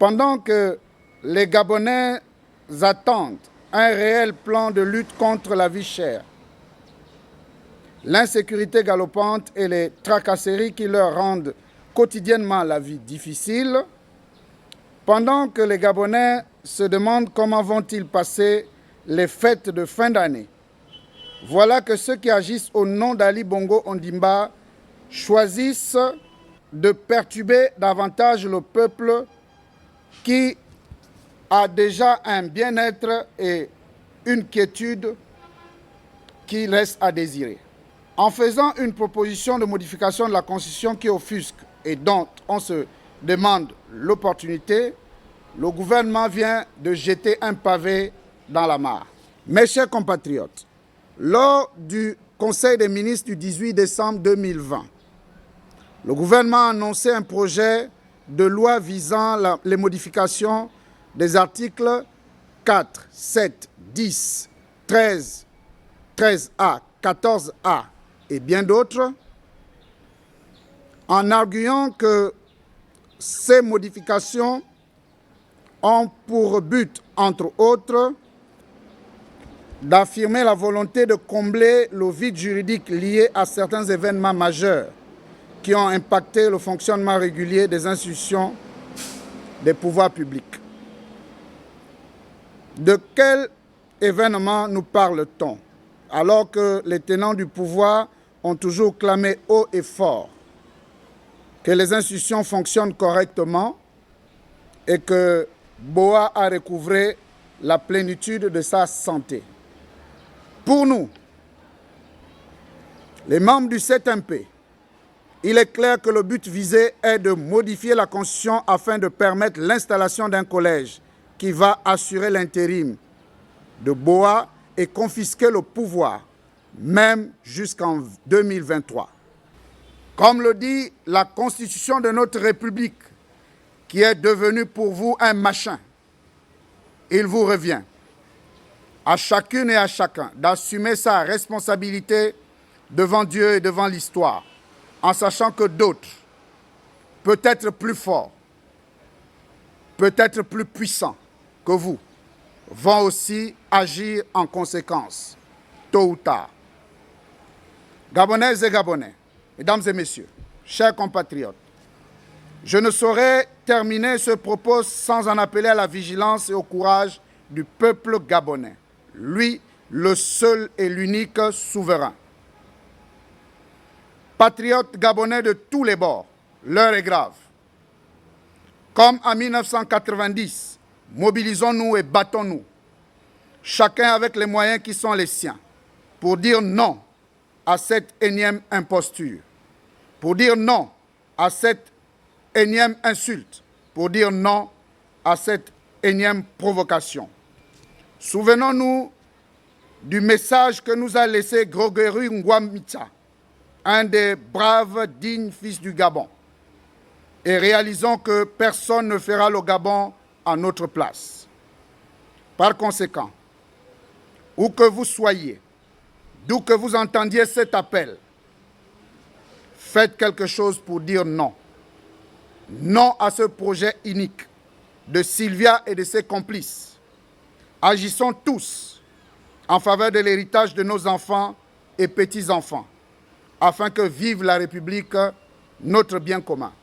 Pendant que les Gabonais attendent un réel plan de lutte contre la vie chère, l'insécurité galopante et les tracasseries qui leur rendent quotidiennement la vie difficile, pendant que les Gabonais se demandent comment vont-ils passer les fêtes de fin d'année, voilà que ceux qui agissent au nom d'Ali Bongo Ondimba choisissent de perturber davantage le peuple qui a déjà un bien-être et une quiétude qui laissent à désirer. En faisant une proposition de modification de la Constitution qui offusque et dont on se demande l'opportunité, le gouvernement vient de jeter un pavé dans la mare. Mes chers compatriotes, lors du Conseil des ministres du 18 décembre 2020, le gouvernement a annoncé un projet de loi visant les modifications des articles 4, 7, 10, 13, 13A, 14A et bien d'autres, en arguant que ces modifications ont pour but, entre autres, d'affirmer la volonté de combler le vide juridique lié à certains événements majeurs qui ont impacté le fonctionnement régulier des institutions des pouvoirs publics. De quel événement nous parle-t-on, alors que les tenants du pouvoir ont toujours clamé haut et fort que les institutions fonctionnent correctement et que BOA a recouvré la plénitude de sa santé? Pour nous, les membres du 7MP, il est clair que le but visé est de modifier la Constitution afin de permettre l'installation d'un collège qui va assurer l'intérim de BOA et confisquer le pouvoir, même jusqu'en 2023. Comme le dit la Constitution de notre République, qui est devenue pour vous un machin, il vous revient à chacune et à chacun d'assumer sa responsabilité devant Dieu et devant l'histoire, en sachant que d'autres, peut-être plus forts, peut-être plus puissants que vous, vont aussi agir en conséquence, tôt ou tard. Gabonaises et Gabonais, mesdames et messieurs, chers compatriotes, je ne saurais terminer ce propos sans en appeler à la vigilance et au courage du peuple gabonais, lui, le seul et l'unique souverain. Patriotes gabonais de tous les bords, l'heure est grave. Comme en 1990, mobilisons-nous et battons-nous, chacun avec les moyens qui sont les siens, pour dire non à cette énième imposture, pour dire non à cette énième insulte, pour dire non à cette énième provocation. Souvenons-nous du message que nous a laissé Gregory Ngouamita, un des braves, dignes fils du Gabon, et réalisons que personne ne fera le Gabon à notre place. Par conséquent, où que vous soyez, d'où que vous entendiez cet appel, faites quelque chose pour dire non. Non à ce projet inique de Sylvia et de ses complices. Agissons tous en faveur de l'héritage de nos enfants et petits-enfants, afin que vive la République, notre bien commun.